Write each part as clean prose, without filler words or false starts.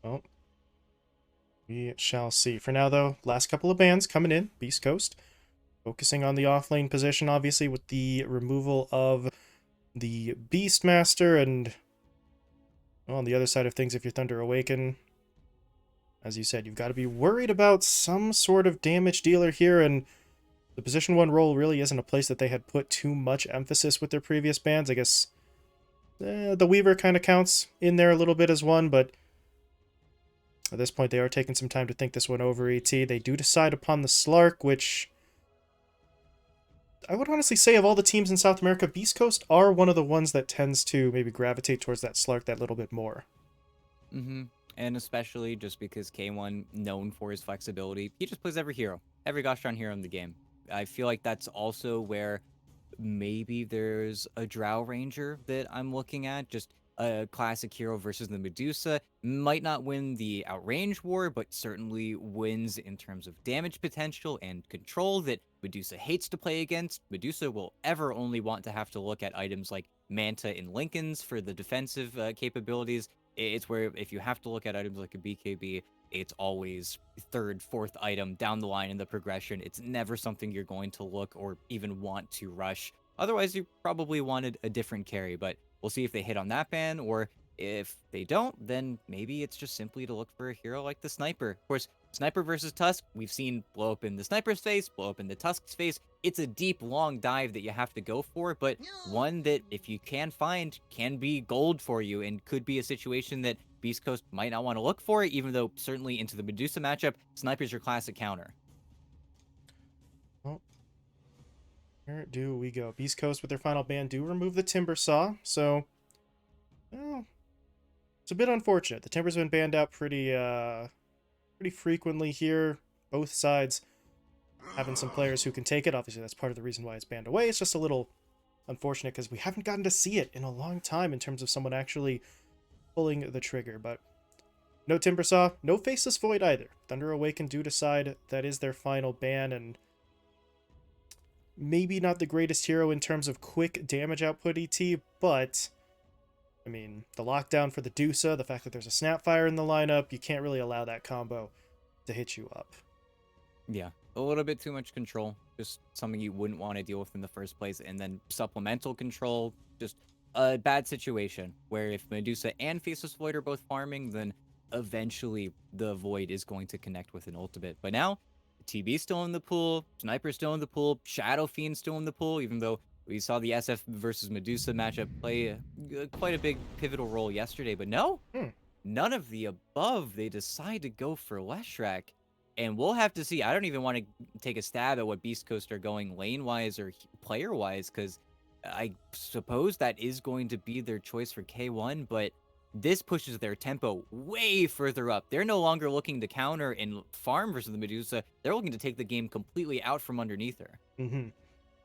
Well, we shall see. For now, though, last couple of bans coming in. Beast Coast, focusing on the offlane position, obviously, with the removal of the Beastmaster, and well, on the other side of things, if you're Thunder Awaken, as you said, you've got to be worried about some sort of damage dealer here, and the position 1 role really isn't a place that they had put too much emphasis with their previous bans. I guess the Weaver kind of counts in there a little bit as one, but at this point they are taking some time to think this one over, ET. They do decide upon the Slark, which I would honestly say of all the teams in South America, Beast Coast are one of the ones that tends to maybe gravitate towards that Slark that little bit more. Mm-hmm. And especially just because K1, known for his flexibility, he just plays every hero, every Gastron hero in the game. I feel like that's also where maybe there's a Drow Ranger that I'm looking at. Just a classic hero versus the Medusa. Might not win the outrange war, but certainly wins in terms of damage potential and control that Medusa hates to play against. Medusa will ever only want to have to look at items like Manta and Lincolns for the defensive capabilities. It's where if you have to look at items like a BKB, it's always third, fourth item down the line in the progression. It's never something you're going to look or even want to rush. Otherwise, you probably wanted a different carry, but we'll see if they hit on that ban, or if they don't, then maybe it's just simply to look for a hero like the Sniper. Of course, Sniper versus Tusk, we've seen blow up in the Sniper's face, blow up in the Tusk's face. It's a deep, long dive that you have to go for, but one that, if you can find, can be gold for you and could be a situation that Beast Coast might not want to look for, even though certainly into the Medusa matchup, Sniper's your classic counter. Well, where do we go? Beast Coast with their final ban do remove the Timber Saw, so well, it's a bit unfortunate. The Timber's been banned out pretty frequently here. Both sides having some players who can take it. Obviously, that's part of the reason why it's banned away. It's just a little unfortunate because we haven't gotten to see it in a long time in terms of someone actually pulling the trigger. But no Timbersaw, no Faceless Void either. Thunder Awaken do decide that is their final ban, and maybe not the greatest hero in terms of quick damage output, ET, but I mean, the lockdown for the Dusa, the fact that there's a Snapfire in the lineup, you can't really allow that combo to hit you up. Yeah, a little bit too much control. Just something you wouldn't want to deal with in the first place. And then supplemental control, just a bad situation where if Medusa and Faceless Void are both farming, then eventually the Void is going to connect with an ultimate. But now, TB's still in the pool, Sniper's still in the pool, Shadow Fiend's still in the pool, even though we saw the SF versus Medusa matchup play quite a big pivotal role yesterday. But no, Hmm. none of the above. They decide to go for Leshrac. And we'll have to see. I don't even want to take a stab at what Beast Coast are going lane wise or player wise, because I suppose that is going to be their choice for K1, but this pushes their tempo way further up. They're no longer looking to counter and farm versus the Medusa. They're looking to take the game completely out from underneath her. Mm-hmm.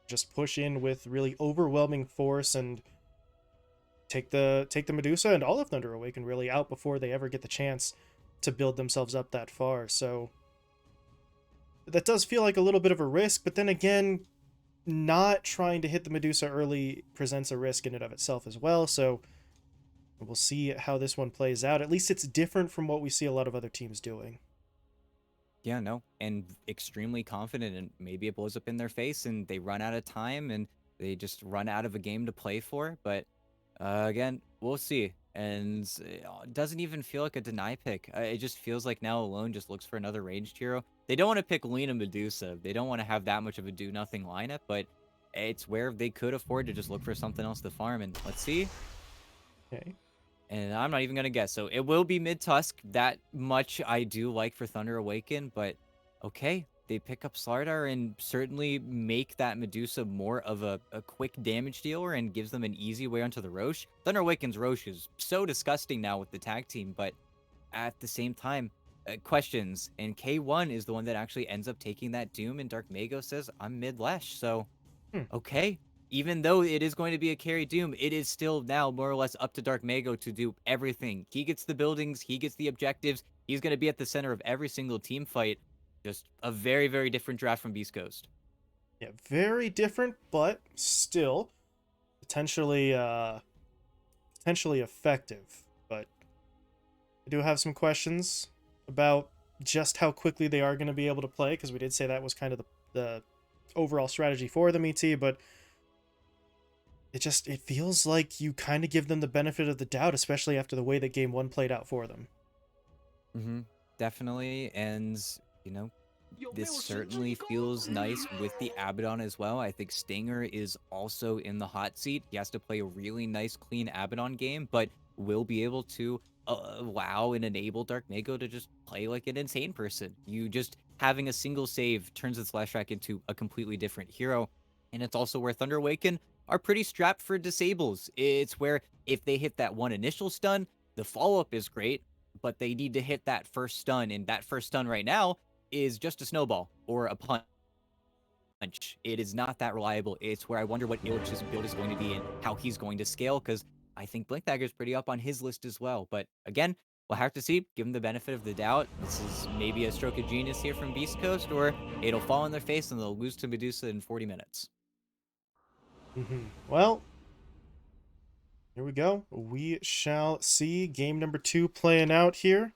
Just push in with really overwhelming force and take the Medusa and all of Thunder Awaken really out before they ever get the chance to build themselves up that far. So that does feel like a little bit of a risk, but then again, not trying to hit the Medusa early presents a risk in and of itself as well. So we'll see how this one plays out. At least it's different from what we see a lot of other teams doing. Yeah, no, and extremely confident, and maybe it blows up in their face and they run out of time and they just run out of a game to play for. But again, we'll see. And it doesn't even feel like a deny pick. It just feels like now Alone just looks for another ranged hero. They don't want to pick Lena Medusa. They don't want to have that much of a do nothing lineup, but it's where they could afford to just look for something else to farm. And let's see. Okay. And I'm not even going to guess. So it will be mid Tusk. That much I do like for Thunder Awaken. But okay, they pick up Slardar and certainly make that Medusa more of a quick damage dealer and gives them an easy way onto the Roche. Thunder Awaken's Roche is so disgusting now with the tag team. But at the same time, questions. And K1 is the one that actually ends up taking that Doom. And Dark Mago says, I'm mid Lesh. So Hmm. okay. Even though it is going to be a carry Doom, it is still now more or less up to Dark Mago to do everything. He gets the buildings, he gets the objectives, he's going to be at the center of every single team fight. Just a very, very different draft from Beast Coast. Yeah, very different, but still potentially potentially effective. But I do have some questions about just how quickly they are going to be able to play, because we did say that was kind of the overall strategy for them, ET, but it feels like you kind of give them the benefit of the doubt, especially after the way that game one played out for them. Mm-hmm. Definitely. And, you know, this certainly feels nice with the Abaddon as well. I think Stinger is also in the hot seat. He has to play a really nice, clean Abaddon game, but will be able to allow and enable Dark Mago to just play like an insane person. You just having a single save turns its Leshrac into a completely different hero. And it's also where Thunder Awaken are pretty strapped for disables. It's where if they hit that one initial stun, the follow up is great, but they need to hit that first stun. And that first stun right now is just a snowball or a punch. It is not that reliable. It's where I wonder what Illich's build is going to be and how he's going to scale, because I think Blink Dagger is pretty up on his list as well. But again, we'll have to see. Give him the benefit of the doubt. This is maybe a stroke of genius here from Beast Coast, or it'll fall on their face and they'll lose to Medusa in 40 minutes. Well, here we go. We shall see game number 2 playing out here.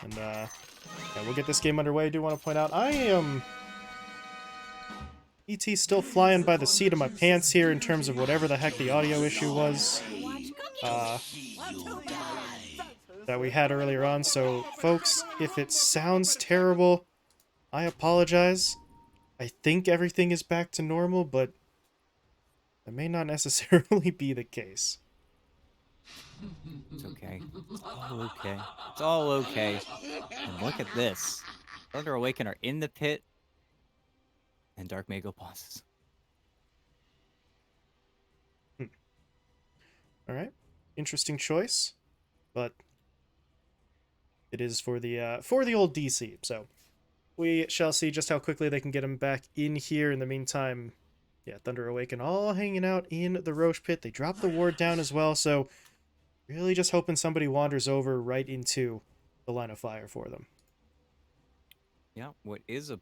And yeah, we'll get this game underway. I do want to point out I am ET still flying by the seat of my pants here in terms of whatever the heck the audio issue was uh, that we had earlier on. So, folks, if it sounds terrible, I apologize. I think everything is back to normal, but that may not necessarily be the case. It's okay. It's all okay. It's all okay. And look at this. Thunder Awaken are in the pit, and Dark Mago pauses. Hmm. All right, interesting choice, but it is for the old DC. So we shall see just how quickly they can get him back in here. In the meantime, yeah, Thunder Awaken all hanging out in the Roche pit. They drop the ward down as well, so really just hoping somebody wanders over right into the line of fire for them. Yeah, what is a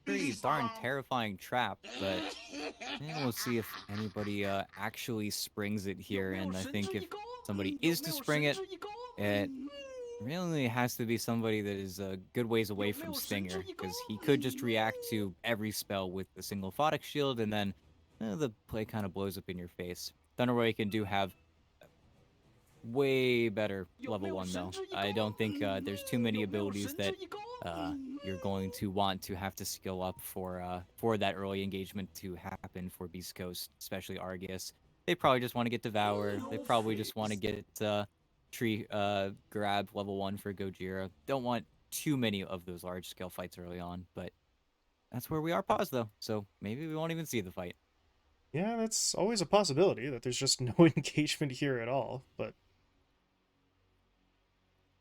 pretty darn terrifying trap, but we'll see if anybody actually springs it here. And I think if somebody is to spring it, it really has to be somebody that is a good ways away from Stinger, because he could just react to every spell with the single Photic Shield, and then the play kind of blows up in your face. Thunderwave can do have way better level 1, though. I don't think there's too many abilities that you're going to want to have to skill up for that early engagement to happen for Beast Coast, especially Argus. They probably just want to get Devour. They probably just want to get Tree grab level 1 for Gojira. Don't want too many of those large scale fights early on, but that's where we are paused, though, so maybe we won't even see the fight. Yeah, that's always a possibility that there's just no engagement here at all, but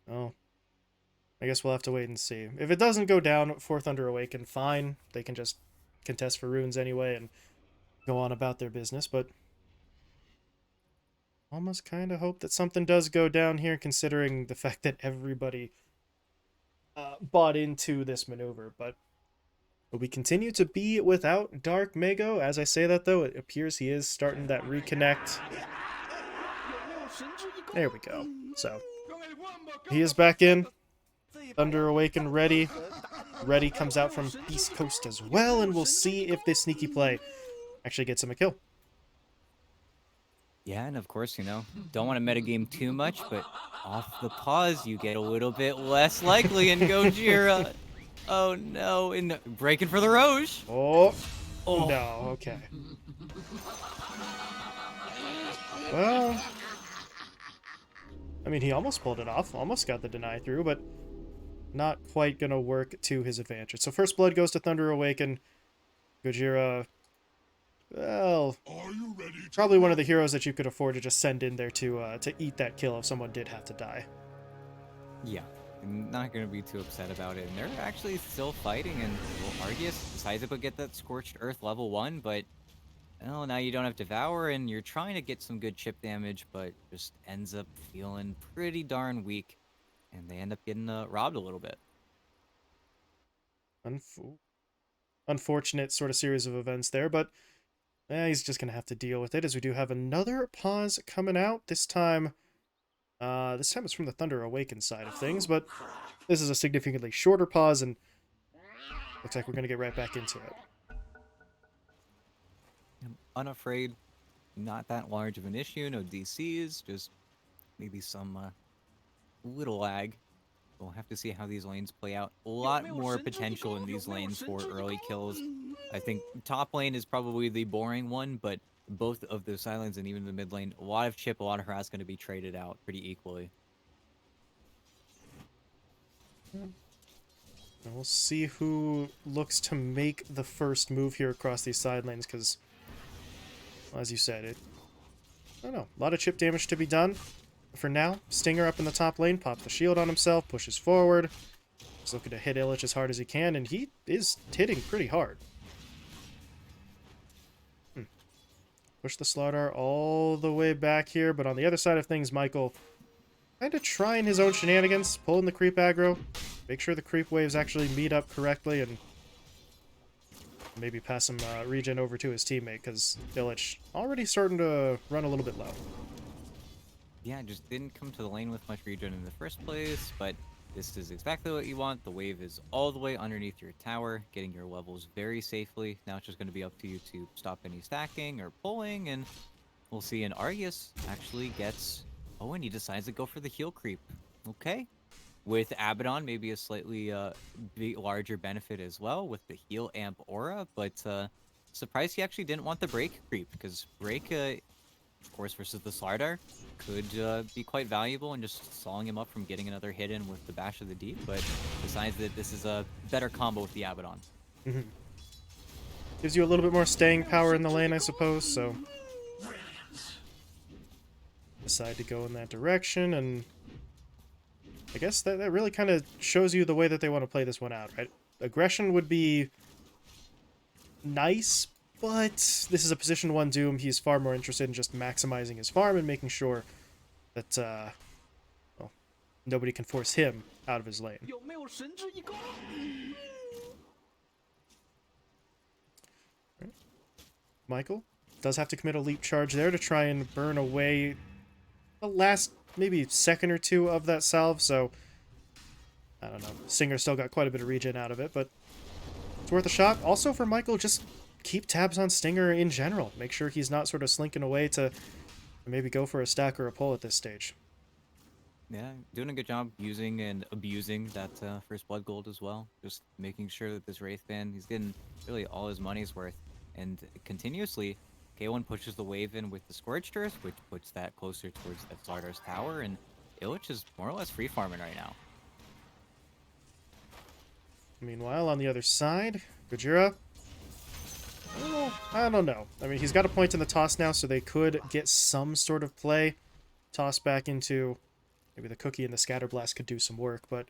oh, I guess we'll have to wait and see. If it doesn't go down for Thunder Awaken, fine. They can just contest for runes anyway and go on about their business, but almost kind of hope that something does go down here, considering the fact that everybody bought into this maneuver. But we continue to be without Dark Mago. As I say that, though, it appears he is starting that reconnect. There we go. So, he is back in. Thunder Awaken ready. Ready comes out from Beast Coast as well, and we'll see if this sneaky play actually gets him a kill. Yeah, and of course, don't want to metagame too much, but off the pause, you get a little bit less likely in Gojira. Oh no, and breaking for the Roche. Oh, Oh, no, okay. Well, I mean, he almost pulled it off, almost got the deny through, but not quite gonna work to his advantage. So first blood goes to Thunder Awaken. Gojira, well, probably one of the heroes that you could afford to just send in there to eat that kill if someone did have to die. yeah. I'm not going to be too upset about it. And they're actually still fighting, and well, Argus decides to go get that Scorched Earth level 1, but well, now you don't have Devour, and you're trying to get some good chip damage, but just ends up feeling pretty darn weak, and they end up getting robbed a little bit. Unfortunate sort of series of events there, but He's just going to have to deal with it, as we do have another pause coming out. This time it's from the Thunder Awaken side of things, but this is a significantly shorter pause, and looks like we're going to get right back into it. I'm unafraid, not that large of an issue. No DCs, just maybe some little lag. We'll have to see how these lanes play out. A lot more potential in these lanes for early kills. I think top lane is probably the boring one, but both of the side lanes and even the mid lane, a lot of chip, a lot of harass going to be traded out pretty equally. And we'll see who looks to make the first move here across these side lanes, because, well, as you said, I don't know, a lot of chip damage to be done. For now, Stinger up in the top lane, pops the shield on himself, pushes forward. He's looking to hit Illich as hard as he can, and he is hitting pretty hard. Push the Slardar all the way back here, but on the other side of things, Michael kind of trying his own shenanigans, pulling the creep aggro, make sure the creep waves actually meet up correctly, and maybe pass some regen over to his teammate, because Illich already starting to run a little bit low. Yeah, just didn't come to the lane with much regen in the first place, but this is exactly what you want. The wave is all the way underneath your tower, getting your levels very safely. Now it's just going to be up to you to stop any stacking or pulling, and we'll see. And Argus actually gets... Oh, and he decides to go for the heal creep. Okay. With Abaddon, maybe a slightly larger benefit as well with the heal amp aura, but surprised he actually didn't want the break creep, because break... of course, versus the Slardar, could be quite valuable and just sawing him up from getting another hit in with the Bash of the Deep, but decides that this is a better combo with the Abaddon. Gives you a little bit more staying power in the lane, I suppose, so decide to go in that direction, and I guess that really kind of shows you the way that they want to play this one out, right? Aggression would be nice, but this is a position 1 Doom. He's far more interested in just maximizing his farm and making sure that, well, nobody can force him out of his lane. Right. Michael does have to commit a leap charge there to try and burn away the last maybe second or two of that salve, so I don't know. Stinger still got quite a bit of regen out of it, but it's worth a shot. Also for Michael, just keep tabs on Stinger in general. Make sure he's not sort of slinking away to maybe go for a stack or a pull at this stage. Yeah, doing a good job using and abusing that first blood gold as well. Just making sure that this Wraith Band, he's getting really all his money's worth. And continuously, K1 pushes the wave in with the Scorched Earth, which puts that closer towards that Slardar's tower, and Illich is more or less free farming right now. Meanwhile, on the other side, Gojira, I don't know. I mean, he's got a point in the toss now, so they could get some sort of play. Toss back into... Maybe the Cookie and the Scatterblast could do some work, but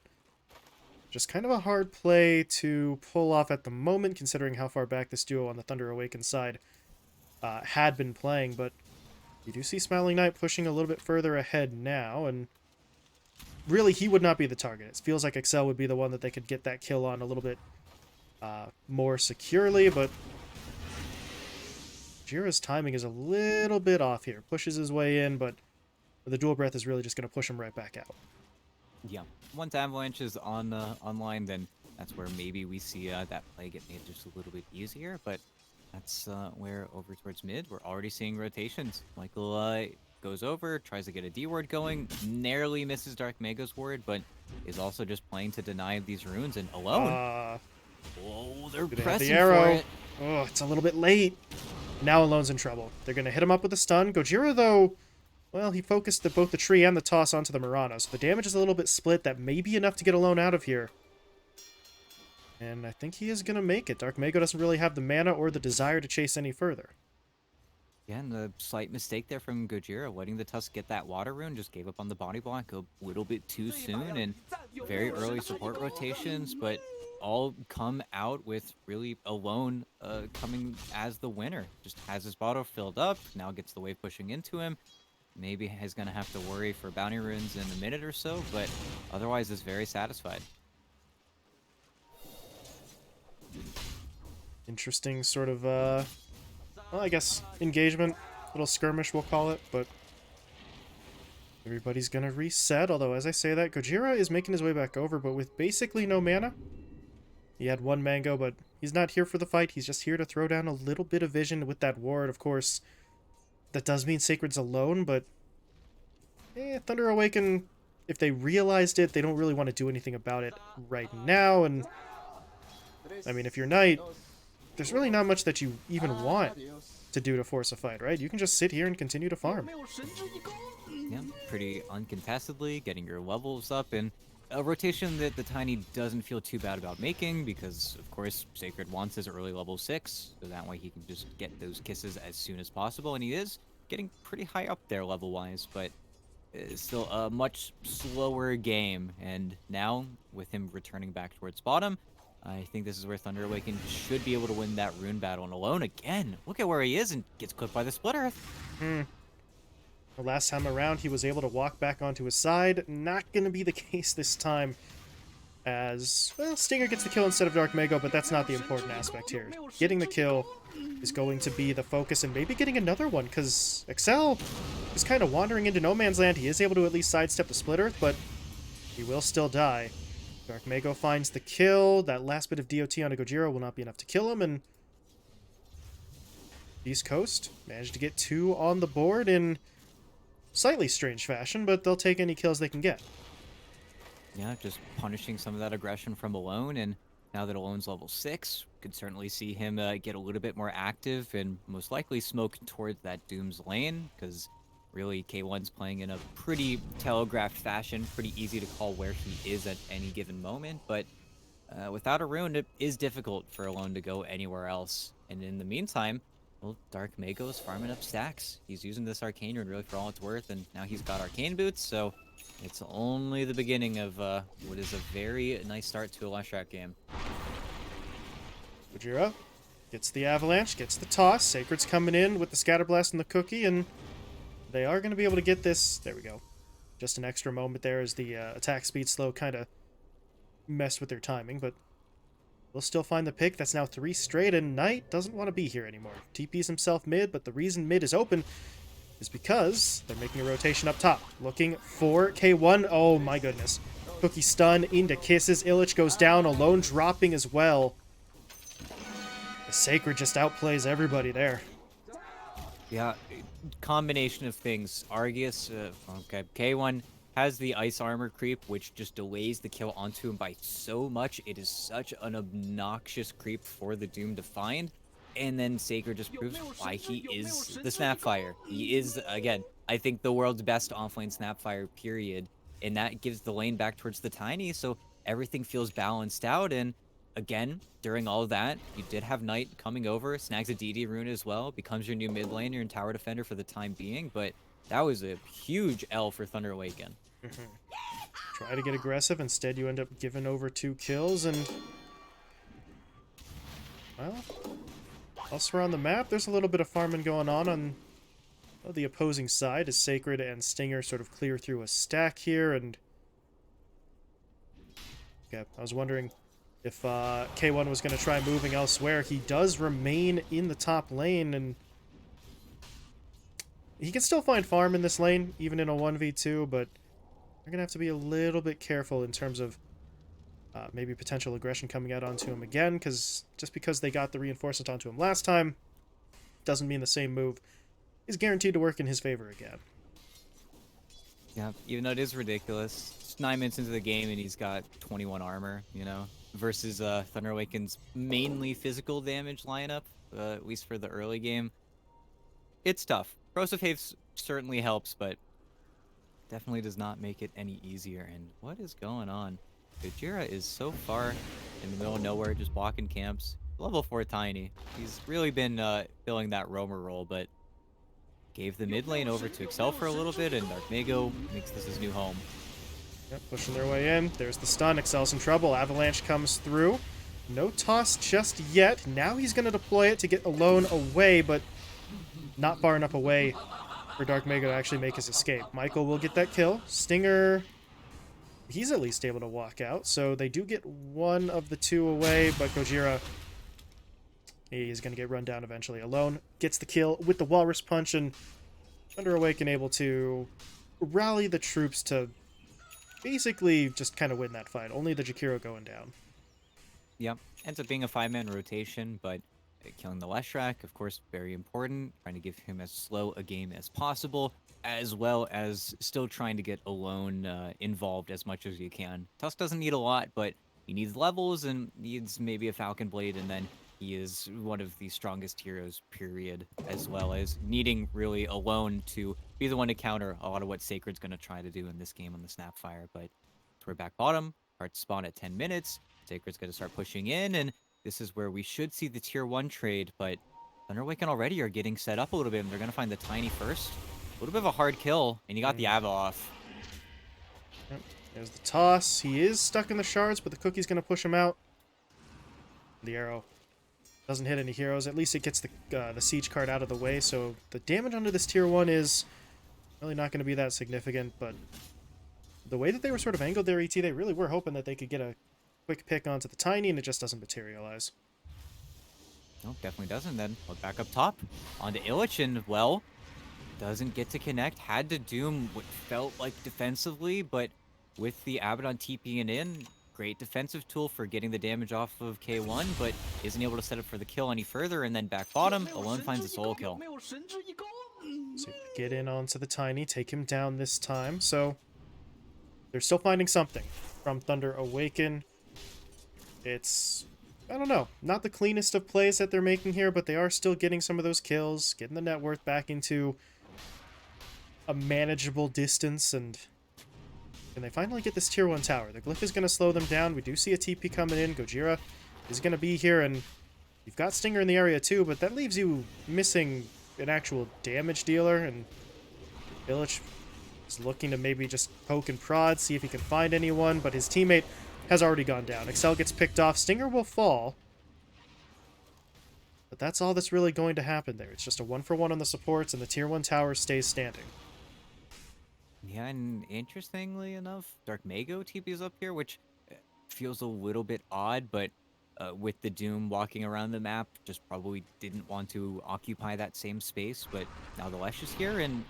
just kind of a hard play to pull off at the moment, considering how far back this duo on the Thunder Awaken side had been playing. But you do see Smiling Knight pushing a little bit further ahead now, and really he would not be the target. It feels like Excel would be the one that they could get that kill on a little bit more securely, but Jira's timing is a little bit off here. Pushes his way in, but the dual breath is really just going to push him right back out. Yeah, once Avalanche is on online, then that's where maybe we see that play get made just a little bit easier. But that's where over towards mid, we're already seeing rotations. Michael goes over, tries to get a D ward going, narrowly misses Dark Mega's ward, but is also just playing to deny these runes and alone. Oh, they're pressing the arrow. for it. Oh, it's a little bit late. Now Alone's in trouble. They're going to hit him up with a stun. Gojira, though, well, he focused both the tree and the toss onto the Murano, so the damage is a little bit split. That may be enough to get Alone out of here. And I think he is going to make it. Dark Mago doesn't really have the mana or the desire to chase any further. Yeah, and the slight mistake there from Gojira, letting the Tusk get that water rune, just gave up on the body block a little bit too soon, and very early support rotations, but all come out with really Alone coming as the winner. Just has his bottle filled up, now gets the wave pushing into him. Maybe he's going to have to worry for bounty runes in a minute or so, but otherwise is very satisfied. Interesting sort of well, I guess engagement, little skirmish we'll call it, but everybody's gonna reset, although as I say that, Gojira is making his way back over, but with basically no mana. He had one mango, but he's not here for the fight. He's just here to throw down a little bit of vision with that ward. Of course, that does mean Sacred's alone, but Thunder Awaken, if they realized it, they don't really want to do anything about it right now. And I mean, if you're Knight, there's really not much that you even want to do to force a fight, right? You can just sit here and continue to farm. Yeah, pretty uncontestedly, getting your levels up, and a rotation that the Tiny doesn't feel too bad about making because, of course, Sacred wants his early level 6, so that way he can just get those kisses as soon as possible, and he is getting pretty high up there level-wise, but it's still a much slower game, and now, with him returning back towards bottom, I think this is where Thunder Awaken should be able to win that rune battle, and alone again, look at where he is and gets clipped by the Split Earth. The last time around, he was able to walk back onto his side. Not going to be the case this time, as, well, Stinger gets the kill instead of Dark Mago, but that's not the important aspect here. Getting the kill is going to be the focus, and maybe getting another one, because Excel is kind of wandering into no man's land. He is able to at least sidestep the Split Earth, but he will still die. Dark Mago finds the kill. That last bit of DOT on a Gojira will not be enough to kill him, and East Coast managed to get 2 on the board in slightly strange fashion, but they'll take any kills they can get. Yeah, just punishing some of that aggression from Alone, and now that Alone's level 6, could certainly see him get a little bit more active and most likely smoke towards that Doom's lane, because really K1's playing in a pretty telegraphed fashion, pretty easy to call where he is at any given moment, but without a rune, it is difficult for Alone to go anywhere else. And in the meantime, well, Dark Mago's farming up stacks. He's using this Arcane Rune really for all it's worth, and now he's got Arcane Boots, so it's only the beginning of what is a very nice start to a Leshrac game. Gojira gets the Avalanche, gets the toss. Sacred's coming in with the Scatterblast and the Cookie, and they are going to be able to get this. There we go. Just an extra moment there as the attack speed slow kind of messed with their timing, but we'll still find the pick. That's now 3 straight, and Knight doesn't want to be here anymore. TP's himself mid, but the reason mid is open is because they're making a rotation up top. Looking for K1. Oh my goodness. Cookie stun into kisses. Illich goes down, Alone dropping as well. The Sacred just outplays everybody there. Yeah, combination of things. Argus, okay, K1 has the ice armor creep, which just delays the kill onto him by so much. It is such an obnoxious creep for the Doom to find. And then Sacred just proves why he is the Snapfire. He is, again, I think the world's best offlane Snapfire, period. And that gives the lane back towards the Tiny, so everything feels balanced out. And again, during all of that, you did have Knight coming over, snags a DD rune as well, becomes your new mid laner and tower defender for the time being, but that was a huge L for Thunder Awaken. Try to get aggressive, instead you end up giving over 2 kills, and well, elsewhere on the map, there's a little bit of farming going on the opposing side as Sacred and Stinger sort of clear through a stack here, and okay, I was wondering if K1 was going to try moving elsewhere. He does remain in the top lane, and he can still find farm in this lane, even in a 1v2, but they're going to have to be a little bit careful in terms of maybe potential aggression coming out onto him again, because just because they got the reinforcement onto him last time doesn't mean the same move is guaranteed to work in his favor again. Yeah, even though it is ridiculous. Just 9 minutes into the game and he's got 21 armor, you know, versus Thunder Awaken's mainly physical damage lineup, at least for the early game. It's tough. Corrosive Haze certainly helps, but definitely does not make it any easier. And what is going on? Gojira is so far in the middle of nowhere, just walking camps. Level 4 Tiny. He's really been filling that roamer role, but gave the mid lane over to Excel for a little bit, and Dark Mago makes this his new home. Yep, pushing their way in. There's the stun. Excel's in trouble. Avalanche comes through. No toss just yet. Now he's going to deploy it to get Alone away, but not far enough away for Dark Mago to actually make his escape. Michael will get that kill. Stinger, he's at least able to walk out, so they do get one of the 2 away, but Gojira He's going to get run down eventually alone. Gets the kill with the Walrus Punch, and Thunder Awaken able to rally the troops to basically just kind of win that fight. Only the Jakiro going down. Yep. Ends up being a 5-man rotation, but killing the Leshrac, of course, very important. Trying to give him as slow a game as possible, as well as still trying to get Alone involved as much as you can. Tusk doesn't need a lot, but he needs levels and needs maybe a Falcon Blade, and then he is one of the strongest heroes, period, as well as needing really Alone to be the one to counter a lot of what Sacred's going to try to do in this game on the Snapfire. But we're back bottom, hard to spawn at 10 minutes. Sacred's going to start pushing in, and this is where we should see the tier 1 trade, but Thunder Awaken already are getting set up a little bit, and they're going to find the Tiny first. A little bit of a hard kill, and you got the Ava off. Yep. There's the toss. He is stuck in the shards, but the cookie's going to push him out. The arrow doesn't hit any heroes. At least it gets the siege card out of the way, so the damage under this tier 1 is really not going to be that significant, but the way that they were sort of angled their ET, they really were hoping that they could get a quick pick onto the Tiny, and it just doesn't materialize. No, definitely doesn't. Then look back up top onto Illich, and well, doesn't get to connect. Had to doom what felt like defensively, but with the Abaddon TPing in, great defensive tool for getting the damage off of K1, but isn't able to set up for the kill any further. And then back bottom, Alone finds a solo kill. So get in onto the Tiny, take him down this time. So they're still finding something from Thunder Awaken. It's, I don't know, not the cleanest of plays that they're making here, but they are still getting some of those kills, getting the net worth back into a manageable distance, and they finally get this tier 1 tower. The Glyph is going to slow them down. We do see a TP coming in. Gojira is going to be here, and you've got Stinger in the area too, but that leaves you missing an actual damage dealer, and Illich is looking to maybe just poke and prod, see if he can find anyone, but his teammate has already gone down. Excel gets picked off. Stinger will fall. But that's all that's really going to happen there. It's just a 1-for-1 on the supports, and the tier 1 tower stays standing. Yeah, and interestingly enough, Dark Mago TP's up here, which feels a little bit odd, but with the Doom walking around the map, just probably didn't want to occupy that same space, but now the Lesh is here, and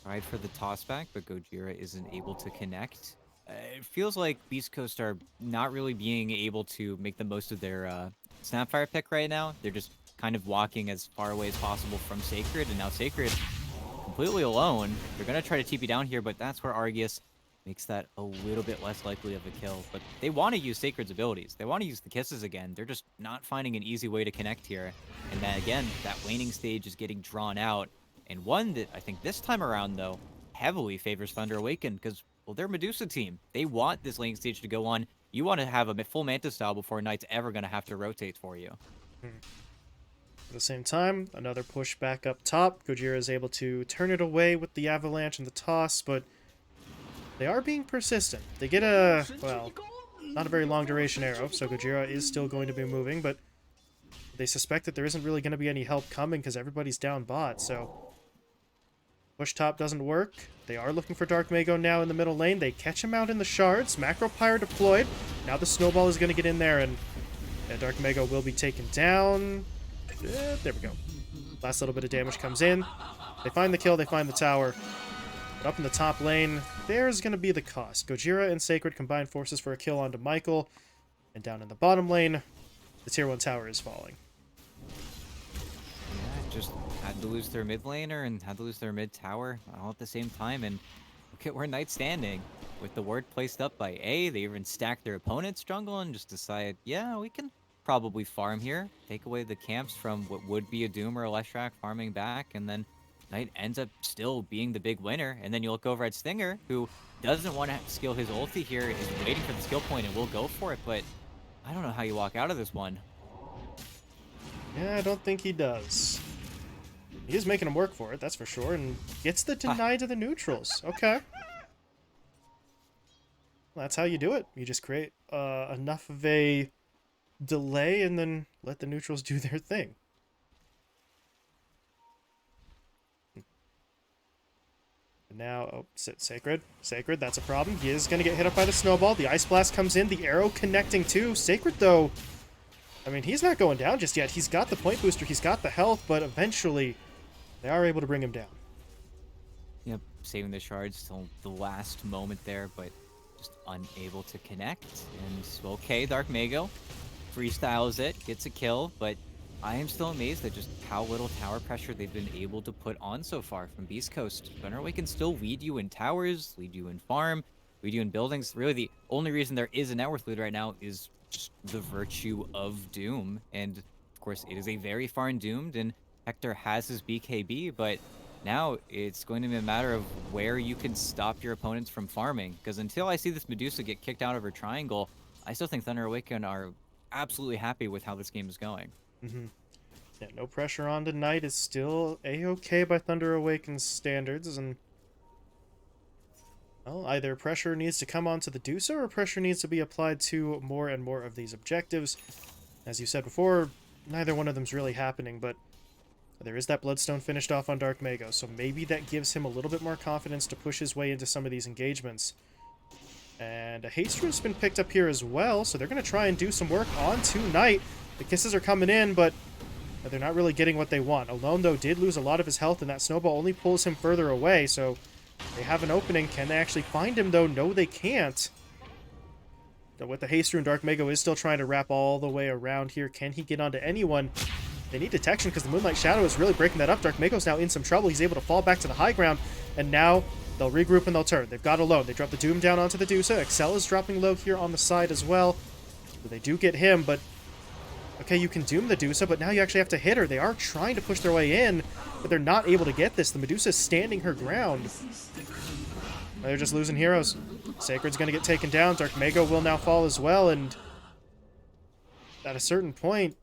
tried for the toss back, but Gojira isn't able to connect. It feels like Beast Coast are not really being able to make the most of their Snapfire pick right now. They're just kind of walking as far away as possible from Sacred, and now Sacred completely alone. They're going to try to TP down here, but that's where Argius makes that a little bit less likely of a kill. But they want to use Sacred's abilities. They want to use the kisses again. They're just not finding an easy way to connect here. And then again, that waning stage is getting drawn out. And one that I think this time around, though, heavily favors Thunder Awaken, because, well, they're Medusa team. They want this laning stage to go on. You want to have a full Mantis style before Knight's ever going to have to rotate for you. At the same time, another push back up top. Gojira is able to turn it away with the avalanche and the toss, but they are being persistent. They get a, well, not a very long duration arrow, so Gojira is still going to be moving, but they suspect that there isn't really going to be any help coming because everybody's down bot, so push top doesn't work. They are looking for Dark Mago now in the middle lane. They catch him out in the shards. Macro Pyre deployed. Now the snowball is going to get in there, and Dark Mago will be taken down. There we go. Last little bit of damage comes in. They find the kill. They find the tower. But up in the top lane, there's going to be the cost. Gojira and Sacred combine forces for a kill onto Michael. And down in the bottom lane, the tier 1 tower is falling. Yeah, just had to lose their mid laner and had to lose their mid tower all at the same time. And look at where Knight's standing. With the ward placed up by A, they even stacked their opponent's jungle and just decided, yeah, we can probably farm here. Take away the camps from what would be a Doom or a Leshrac farming back, and then Knight ends up still being the big winner. And then you look over at Stinger, who doesn't want to skill his ulti here, is waiting for the skill point and will go for it, but I don't know how you walk out of this one. Yeah, I don't think he does. He is making him work for it, that's for sure, and gets the deny to the neutrals. Okay. Well, that's how you do it. You just create enough of a delay and then let the neutrals do their thing. And now, oh, Sacred, that's a problem. He is going to get hit up by the snowball. The Ice Blast comes in, the arrow connecting too. Sacred, though, I mean, he's not going down just yet. He's got the point booster, he's got the health, but eventually they are able to bring him down. Yep, saving the shards till the last moment there, but just unable to connect. And okay, Dark Mago freestyles it, gets a kill, but I am still amazed at just how little tower pressure they've been able to put on so far from Beast Coast. Thunderwave can still lead you in towers, lead you in farm, lead you in buildings. Really, the only reason there is a net worth lead right now is just the virtue of Doom. And of course, it is a very farm Doomed, and Hector has his BKB, but now it's going to be a matter of where you can stop your opponents from farming. Because until I see this Medusa get kicked out of her triangle, I still think Thunder Awaken are absolutely happy with how this game is going. Mm-hmm. Yeah, no pressure on tonight is still a-okay by Thunder Awaken's standards, and well, either pressure needs to come onto the Dusa or pressure needs to be applied to more and more of these objectives. As you said before, neither one of them's really happening, but there is that Bloodstone finished off on Dark Mago, so maybe that gives him a little bit more confidence to push his way into some of these engagements. And a Haste Root's been picked up here as well, so they're going to try and do some work on tonight. The kisses are coming in, but they're not really getting what they want. Alone, though, did lose a lot of his health, and that snowball only pulls him further away, so they have an opening. Can they actually find him, though? No, they can't. But with the Haste Rune, Dark Mago is still trying to wrap all the way around here. Can he get onto anyone? They need detection because the Moonlight Shadow is really breaking that up. Dark Mago's now in some trouble. He's able to fall back to the high ground, and now they'll regroup and they'll turn. They've got Alone. They drop the Doom down onto the Dusa. Excel is dropping low here on the side as well. So they do get him, but okay, you can Doom the Medusa, but now you actually have to hit her. They are trying to push their way in, but they're not able to get this. The Medusa is standing her ground. They're just losing heroes. Sacred's going to get taken down. Dark Mago will now fall as well, and at a certain point,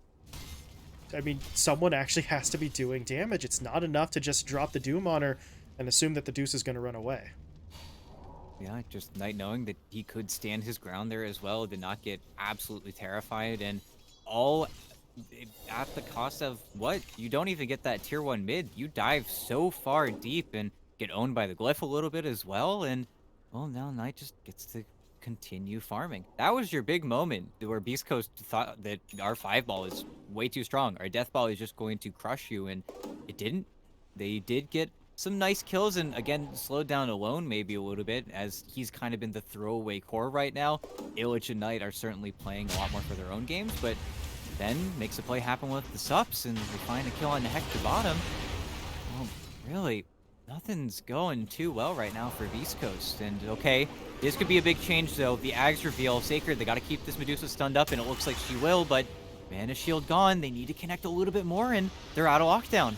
I mean, someone actually has to be doing damage. It's not enough to just drop the Doom on her and assume that the Deuce is going to run away. Yeah, just Knight knowing that he could stand his ground there as well, did not get absolutely terrified, and all at the cost of what? You don't even get that tier 1 mid. You dive so far deep and get owned by the Glyph a little bit as well, and well, now Knight just gets to continue farming. That was your big moment where Beast Coast thought that our 5-ball is way too strong. Our death ball is just going to crush you, and it didn't. They did get some nice kills, and again, slowed down Alone maybe a little bit, as he's kind of been the throwaway core right now. Illich and Knight are certainly playing a lot more for their own games, but Ben makes a play happen with the Sups, and they find a kill on the Hector bottom. Well, really, nothing's going too well right now for Beast Coast. And okay, this could be a big change though. The Ags reveal Sacred, they got to keep this Medusa stunned up, and it looks like she will, but Mana Shield gone. They need to connect a little bit more, and they're out of lockdown.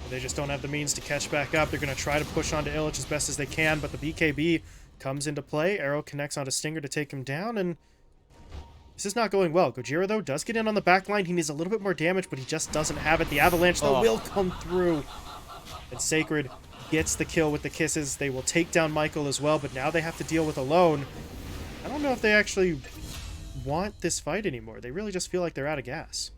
They just don't have the means to catch back up. They're going to try to push onto Illich as best as they can, but the BKB comes into play. Arrow connects onto Stinger to take him down, and this is not going well. Gojira, though, does get in on the back line. He needs a little bit more damage, but he just doesn't have it. The Avalanche, though, will come through. And Sacred gets the kill with the kisses. They will take down Michael as well, but now they have to deal with Alone. I don't know if they actually want this fight anymore. They really just feel like they're out of gas.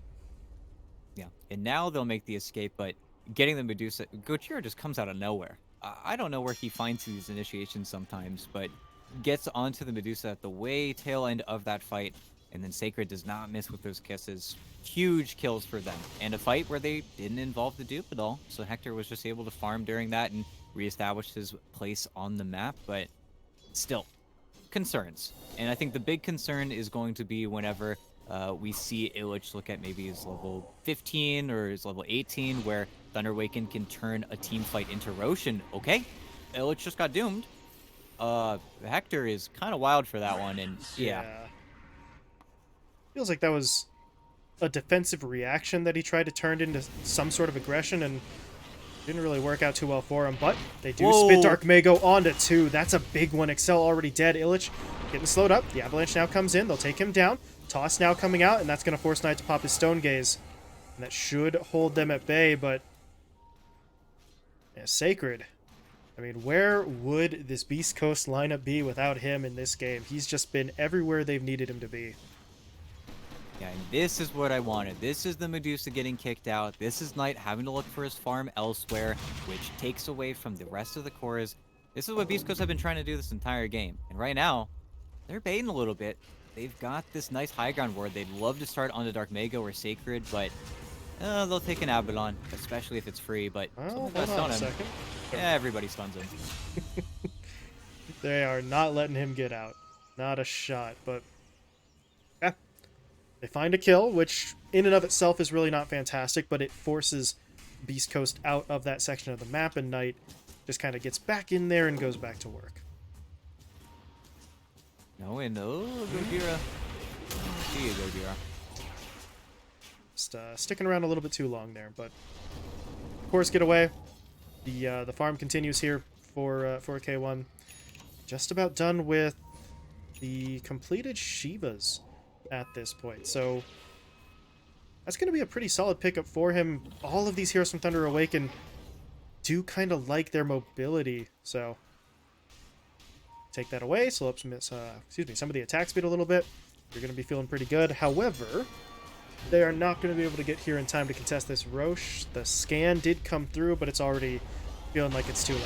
Yeah, and now they'll make the escape, but getting the Medusa, Gojira just comes out of nowhere. I don't know where he finds these initiations sometimes, but gets onto the Medusa at the way tail end of that fight, and then Sacred does not miss with those kisses. Huge kills for them, and a fight where they didn't involve the dupe at all, so Hector was just able to farm during that and reestablish his place on the map, but still, concerns. And I think the big concern is going to be whenever we see Illich look at maybe his level 15 or his level 18, where Thunder Awaken can turn a team fight into Roshan. Okay, Illich just got doomed. Hector is kind of wild for that one, and yeah. Feels like that was a defensive reaction that he tried to turn into some sort of aggression, and didn't really work out too well for him, but they do spit Dark Mago onto 2. That's a big one. Excel already dead. Illich getting slowed up. The Avalanche now comes in. They'll take him down. Toss now coming out, and that's going to force Knight to pop his Stone Gaze. And that should hold them at bay, but yeah, Sacred. I mean, where would this Beast Coast lineup be without him in this game? He's just been everywhere they've needed him to be. Yeah, and this is what I wanted. This is the Medusa getting kicked out. This is Knight having to look for his farm elsewhere, which takes away from the rest of the cores. This is what Beast Coast have been trying to do this entire game. And right now, they're baiting a little bit. they've got this nice high ground ward. They'd love to start on the Dark Mega or Sacred, but they'll take an Abaddon, especially if it's free, but Well, someone's got hold to on stun a him. second. Yeah, everybody stuns him. They are not letting him get out. Not a shot, but yeah. They find a kill, which in and of itself is really not fantastic, but it forces Beast Coast out of that section of the map, and Knight just kind of gets back in there and goes back to work. No, and Gojira. See you, Gojira. Just sticking around a little bit too long there, but of course, get away. The farm continues here for K1. Just about done with the completed Shivas at this point, so that's going to be a pretty solid pickup for him. All of these heroes from Thunder Awaken do kind of like their mobility, so take that away, so up some of the attack speed a little bit. You're going to be feeling pretty good. However, they are not going to be able to get here in time to contest this Roche. The scan did come through, but it's already feeling like it's too late.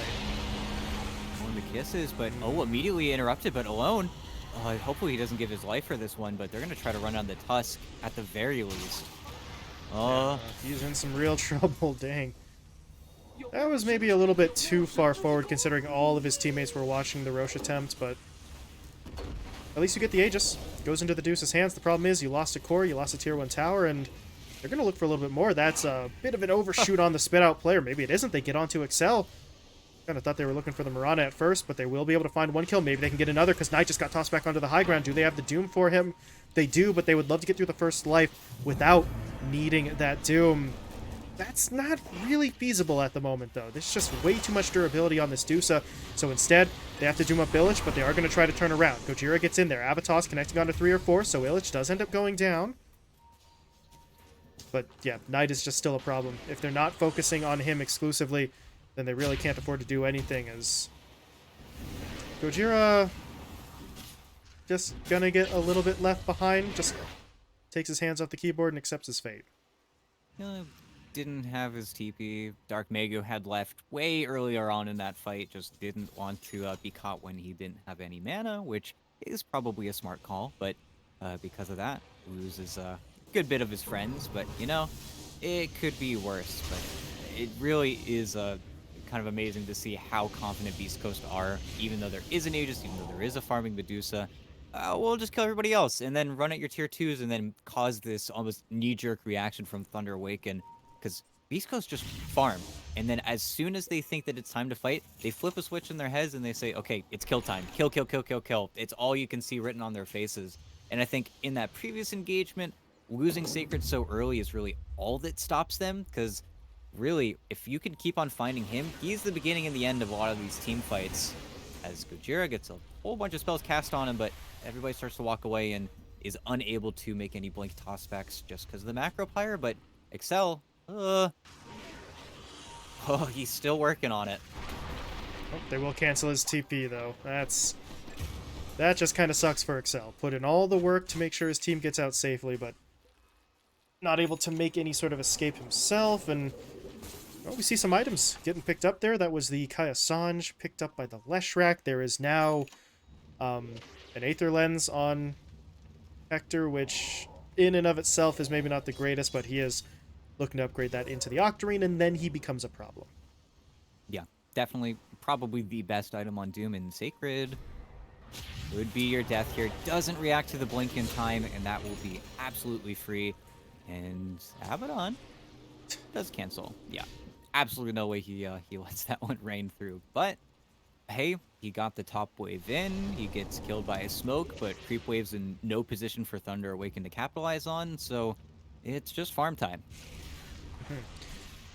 One of the kisses, but immediately interrupted, but alone. Hopefully he doesn't give his life for this one, but they're going to try to run down the Tusk at the very least. Yeah, he's in some real trouble, dang. That was maybe a little bit too far forward considering all of his teammates were watching the Roche attempt, but at least you get the Aegis. Goes into the Deuce's hands. The problem is you lost a core, you lost a tier 1 tower, and they're going to look for a little bit more. That's a bit of an overshoot on the spit-out player. Maybe it isn't. They get onto Excel. Kind of thought they were looking for the Mirana at first, but they will be able to find one kill. Maybe they can get another because Knight just got tossed back onto the high ground. Do they have the Doom for him? They do, but they would love to get through the first life without needing that Doom. That's not really feasible at the moment, though. There's just way too much durability on this Dusa. So instead, they have to Doom up Illich, but they are going to try to turn around. Gojira gets in there. Avatar's connecting onto 3 or 4, so Illich does end up going down. But yeah, Knight is just still a problem. If they're not focusing on him exclusively, then they really can't afford to do anything, as Gojira just gonna get a little bit left behind, just takes his hands off the keyboard and accepts his fate. Didn't have his TP. Dark Mago had left way earlier on in that fight, just didn't want to be caught when he didn't have any mana, which is probably a smart call, but because of that, loses a good bit of his friends, but it could be worse, but it really is kind of amazing to see how confident Beast Coast are, even though there is an Aegis, even though there is a farming Medusa. We'll just kill everybody else and then run at your tier 2s and then cause this almost knee-jerk reaction from Thunder Awaken, because Beast Coast just farm. And then as soon as they think that it's time to fight, they flip a switch in their heads and they say, okay, it's kill time. Kill, kill, kill, kill, kill. It's all you can see written on their faces. And I think in that previous engagement, losing Sacred so early is really all that stops them, because really, if you can keep on finding him, he's the beginning and the end of a lot of these team fights. As Gojira gets a whole bunch of spells cast on him, but everybody starts to walk away and is unable to make any blink tossbacks just because of the macro pyre. But Excel, he's still working on it. Oh, they will cancel his TP, though. That just kind of sucks for Excel. Put in all the work to make sure his team gets out safely, but not able to make any sort of escape himself, and we see some items getting picked up there. That was the Kaya Sanj picked up by the Leshrac. There is now an Aether Lens on Hector, which in and of itself is maybe not the greatest, but he is looking to upgrade that into the Octarine, and then he becomes a problem. Yeah, definitely probably the best item on Doom, and Sacred would be your death here. Doesn't react to the blink in time, and that will be absolutely free. And Abaddon does cancel. Yeah, absolutely no way he lets that one rain through. But hey, he got the top wave in. He gets killed by a smoke, but creep wave's in no position for Thunder Awaken to capitalize on. So it's just farm time.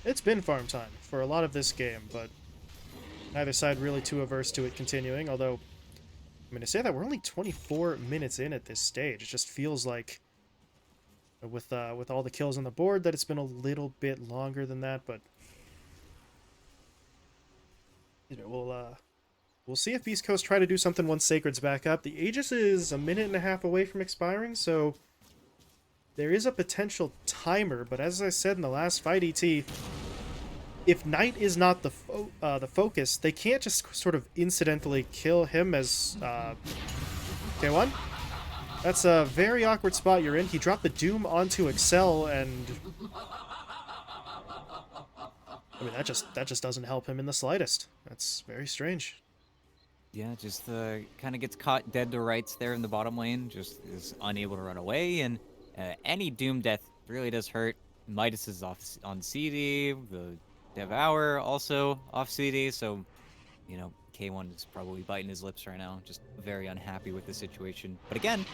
It's been farm time for a lot of this game, but neither side really too averse to it continuing. Although, I mean, to say that we're only 24 minutes in at this stage, it just feels like with all the kills on the board that it's been a little bit longer than that. But we'll see if Beast Coast try to do something once Sacred's back up. The Aegis is a minute and a half away from expiring, so there is a potential timer. But as I said in the last fight, ET, if Knight is not the focus, they can't just sort of incidentally kill him as K1. That's a very awkward spot you're in. He dropped the Doom onto Excel, and I mean that just doesn't help him in the slightest. That's very strange. Yeah, just kind of gets caught dead to rights there in the bottom lane. Just is unable to run away, and any Doom death really does hurt. Midas is off on CD. The Devour also off CD. So K1 is probably biting his lips right now. Just very unhappy with the situation. But again,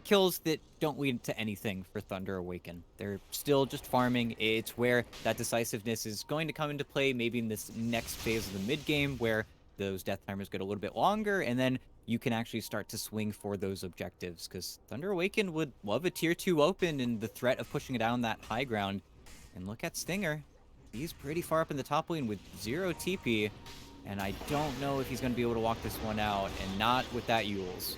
kills that don't lead to anything for Thunder Awaken. They're still just farming. It's where that decisiveness is going to come into play, maybe in this next phase of the mid game, where those death timers get a little bit longer, and then you can actually start to swing for those objectives. Because Thunder Awaken would love a tier 2 open and the threat of pushing it down that high ground. And look at Stinger. He's pretty far up in the top lane with 0 TP. And I don't know if he's going to be able to walk this one out, and not with that Yules.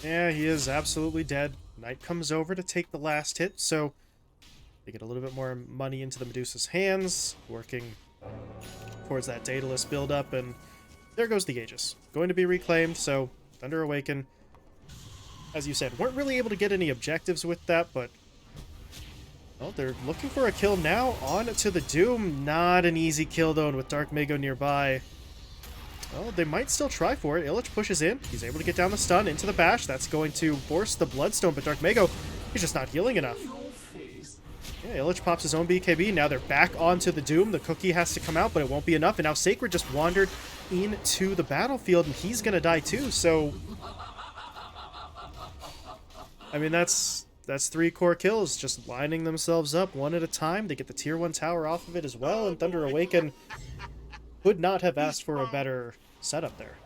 Yeah, he is absolutely dead. Knight comes over to take the last hit, so they get a little bit more money into the Medusa's hands, working towards that Daedalus buildup, and there goes the Aegis. Going to be reclaimed, so Thunder Awaken, as you said, weren't really able to get any objectives with that, but well, they're looking for a kill now. On to the Doom. Not an easy kill, though, and with Dark Mago nearby. Well, they might still try for it. Illich pushes in. He's able to get down the stun into the bash. That's going to force the Bloodstone, but Dark Mago, he's just not healing enough. Yeah, Illich pops his own BKB. Now they're back onto the Doom. The cookie has to come out, but it won't be enough. And now Sacred just wandered into the battlefield, and he's going to die too. So, I mean, that's 3 core kills, just lining themselves up one at a time. They get the tier 1 tower off of it as well, and Thunder Awaken would not have asked for a better setup there.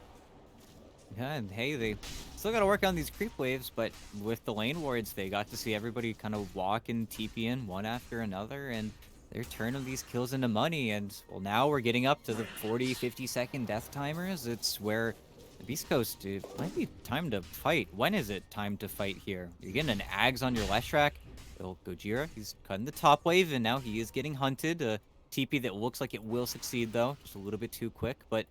Yeah, and hey, they still got to work on these creep waves, but with the lane wards, they got to see everybody kind of walk and TP in one after another, and they're turning these kills into money. And well, now we're getting up to the 40, 50-second death timers. It's where the Beast Coast, it might be time to fight. When is it time to fight here? You're getting an Ags on your Leshrac. It'll Gojira, he's cutting the top wave, and now he is getting hunted. A TP that looks like it will succeed, though, just a little bit too quick, but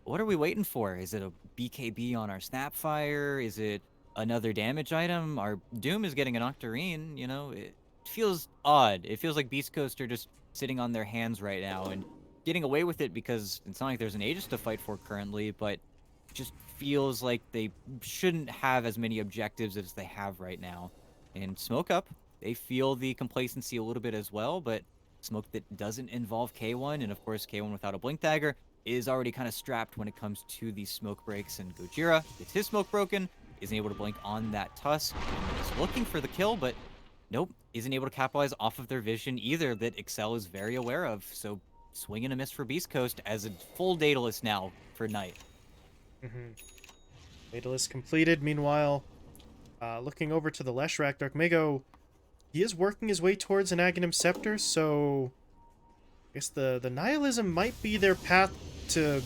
what are we waiting for? Is it a BKB on our Snapfire? Is it another damage item? Our Doom is getting an Octarine, it feels odd. It feels like Beast Coast are just sitting on their hands right now and getting away with it because it's not like there's an Aegis to fight for currently, but it just feels like they shouldn't have as many objectives as they have right now. And Smoke Up, they feel the complacency a little bit as well, but smoke that doesn't involve K1, and of course K1 without a Blink Dagger is already kind of strapped when it comes to these smoke breaks, and Gojira gets his smoke broken, isn't able to blink on that Tusk, and is looking for the kill, but nope, isn't able to capitalize off of their vision either that Excel is very aware of, so swing and a miss for Beast Coast as a full Daedalus now for Knight. Daedalus completed. Meanwhile, looking over to the Leshrac, Dark Mago, he is working his way towards an Aghanim Scepter, so I guess the Nihilism might be their path to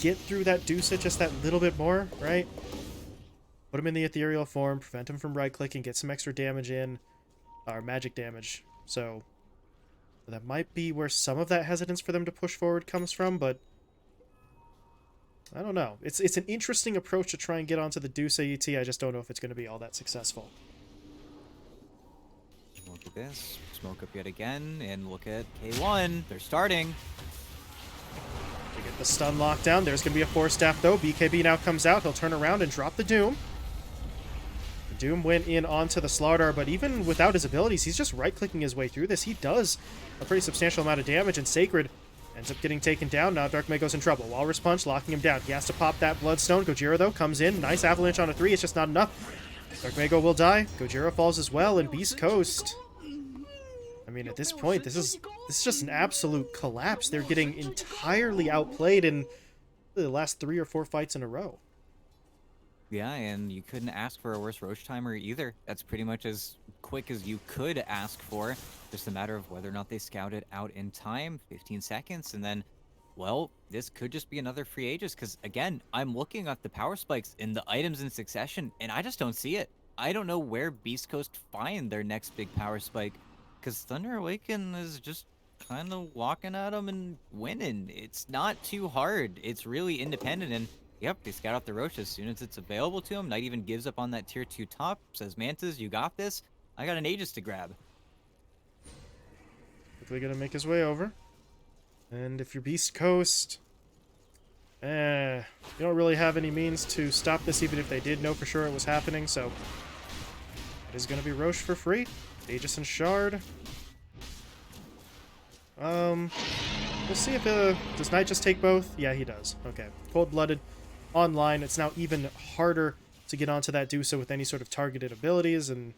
get through that Dusa just that little bit more, right? Put him in the ethereal form, prevent him from right-clicking, get some extra damage in, or magic damage. So that might be where some of that hesitance for them to push forward comes from, but I don't know. It's an interesting approach to try and get onto the Dusa ET. I just don't know if it's going to be all that successful. Look at this. Smoke up yet again, and look at K1. They're starting. They get the stun lockdown. There's going to be a Force Staff, though. BKB now comes out. He'll turn around and drop the Doom. The Doom went in onto the Slardar, but even without his abilities, he's just right-clicking his way through this. He does a pretty substantial amount of damage, and Sacred ends up getting taken down. Now Dark Mago's in trouble. Walrus Punch locking him down. He has to pop that Bloodstone. Gojira, though, comes in. Nice avalanche on a 3. It's just not enough. Dark Mago will die. Gojira falls as well, and Beast Coast, I mean, at this point, this is just an absolute collapse. They're getting entirely outplayed in the last 3 or 4 fights in a row. Yeah, and you couldn't ask for a worse Roach timer either. That's pretty much as quick as you could ask for. Just a matter of whether or not they scout it out in time. 15 seconds, and then, well, this could just be another free Aegis, because, again, I'm looking at the power spikes in the items in succession, and I just don't see it. I don't know where Beast Coast find their next big power spike, because Thunder Awaken is just kind of walking at them and winning. It's not too hard. It's really independent, and Yep, they scout out the Roche as soon as it's available to him. Knight even gives up on that tier 2 top, says Mantis, you got this. I got an Aegis to grab. Quickly gonna make his way over. And if you're Beast Coast, you don't really have any means to stop this, even if they did know for sure it was happening, so it is gonna be Roche for free. Aegis and Shard. We'll see if, does Knight just take both? Yeah, he does. Okay. Cold-blooded. Online, it's now even harder to get onto that do so with any sort of targeted abilities, and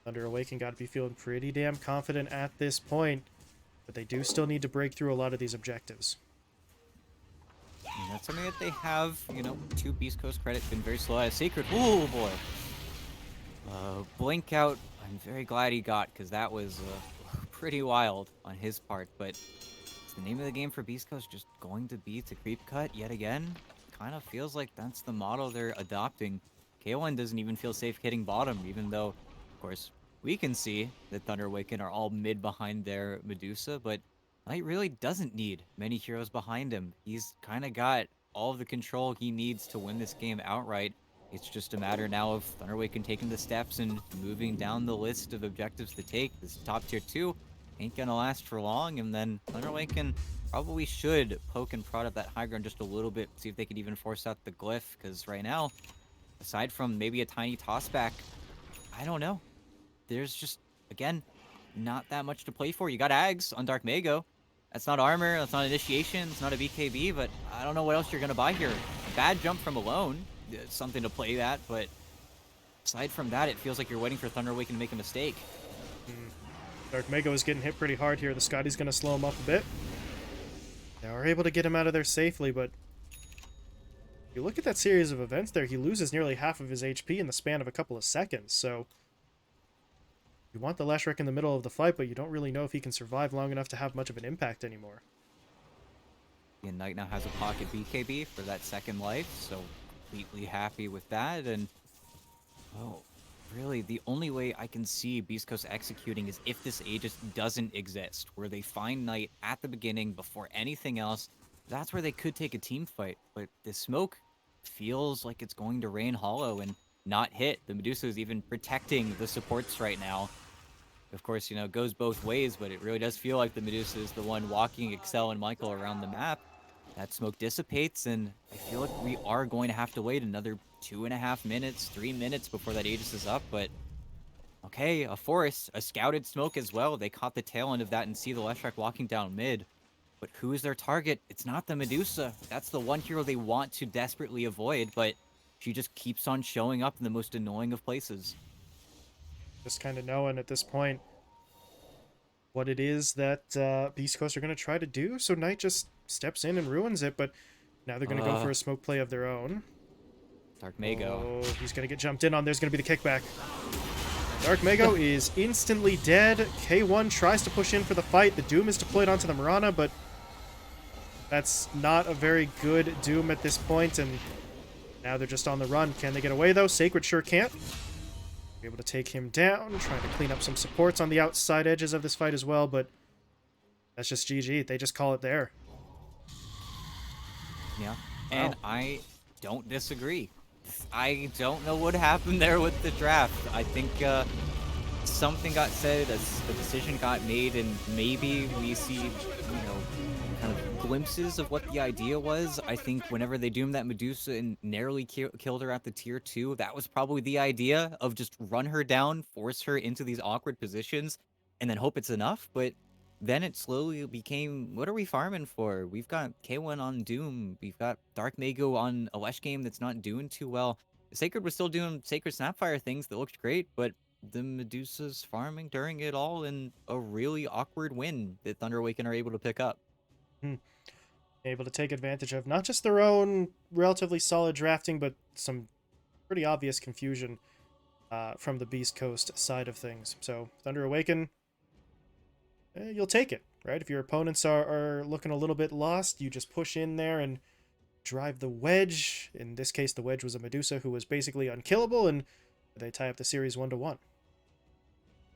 Thunder Awaken got to be feeling pretty damn confident at this point, but they do still need to break through a lot of these objectives. And that's something that they have, to Beast Coast credit, been very slow at Sacred. Oh boy. Blink out, I'm very glad he got, because that was pretty wild on his part, but is the name of the game for Beast Coast just going to be to creep cut yet again? Kind of feels like that's the model they're adopting. K1 doesn't even feel safe hitting bottom, even though, of course, we can see that Thunder Awaken are all mid behind their Medusa, but Knight really doesn't need many heroes behind him. He's kind of got all of the control he needs to win this game outright. It's just a matter now of Thunder Awaken taking the steps and moving down the list of objectives to take. This top tier 2 ain't gonna last for long, and then Thunder Awaken probably should poke and prod up that high ground just a little bit, see if they could even force out the glyph, because right now, aside from maybe a tiny toss back, I don't know. There's just, again, not that much to play for. You got Ags on Dark Mago. That's not armor, that's not initiation, it's not a BKB, but I don't know what else you're gonna buy here. Bad jump from Alone, something to play that, but aside from that, it feels like you're waiting for Thunder Awaken to make a mistake. Dark Mago is getting hit pretty hard here. The Scotty's going to slow him up a bit. They are able to get him out of there safely, but if you look at that series of events there, he loses nearly half of his HP in the span of a couple of seconds, so you want the Leshrac in the middle of the fight, but you don't really know if he can survive long enough to have much of an impact anymore. And Knight now has a pocket BKB for that second life, so completely happy with that, and oh, really, the only way I can see Beast Coast executing is if this Aegis doesn't exist, where they find Knight at the beginning before anything else. That's where they could take a team fight, but the smoke feels like it's going to rain hollow and not hit. The Medusa is even protecting the supports right now. Of course, it goes both ways, but it really does feel like the Medusa is the one walking Excel and Michael around the map. That smoke dissipates, and I feel like we are going to have to wait another 2.5 minutes, 3 minutes before that Aegis is up, but okay, a forest, a scouted smoke as well. They caught the tail end of that and see the Leshrac walking down mid. But who is their target? It's not the Medusa. That's the one hero they want to desperately avoid, but she just keeps on showing up in the most annoying of places. Just kind of knowing at this point what it is that Beast Coast are going to try to do, so Knight just steps in and ruins it, but now they're going to go for a smoke play of their own. Dark Mago. Oh, he's going to get jumped in on. There's going to be the kickback. Dark Mago is instantly dead. K1 tries to push in for the fight. The Doom is deployed onto the Mirana, but that's not a very good Doom at this point, and now they're just on the run. Can they get away, though? Sacred sure can't. They're able to take him down, trying to clean up some supports on the outside edges of this fight as well, but that's just GG. They just call it there. Yeah, Wow. and I don't disagree. I don't know what happened there with the draft. I think something got said, a decision got made, and maybe we see, kind of glimpses of what the idea was. I think whenever they doomed that Medusa and narrowly killed her at the tier 2, that was probably the idea of just run her down, force her into these awkward positions, and then hope it's enough. But then it slowly became, what are we farming for? We've got K1 on Doom. We've got Dark Mago on a Lesh game that's not doing too well. Sacred was still doing Sacred Snapfire things that looked great, but the Medusa's farming during it all in a really awkward win that Thunder Awaken are able to pick up. Able to take advantage of not just their own relatively solid drafting, but some pretty obvious confusion from the Beast Coast side of things. So Thunder Awaken, you'll take it, right? If your opponents are looking a little bit lost, you just push in there and drive the wedge. In this case, the wedge was a Medusa who was basically unkillable, and they tie up the series 1-1.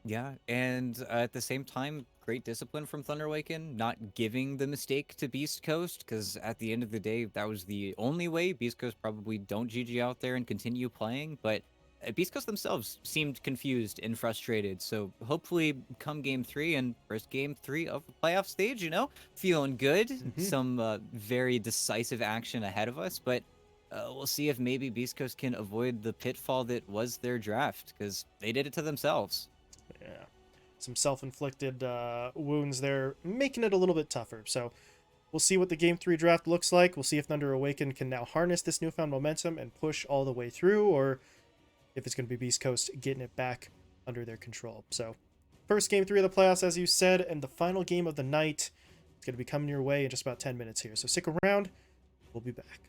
Yeah, and at the same time, great discipline from Thunder Awaken, not giving the mistake to Beast Coast, because at the end of the day, that was the only way. Beast Coast probably don't GG out there and continue playing, but Beast Coast themselves seemed confused and frustrated. So hopefully, come game 3 and first game 3 of the playoff stage, feeling good. Some very decisive action ahead of us, but we'll see if maybe Beast Coast can avoid the pitfall that was their draft, because they did it to themselves. Yeah. Some self-inflicted wounds there, making it a little bit tougher. So we'll see what the Game 3 draft looks like. We'll see if Thunder Awaken can now harness this newfound momentum and push all the way through, or if it's going to be Beast Coast getting it back under their control. So first Game 3 of the playoffs, as you said, and the final game of the night is going to be coming your way in just about 10 minutes here. So stick around. We'll be back.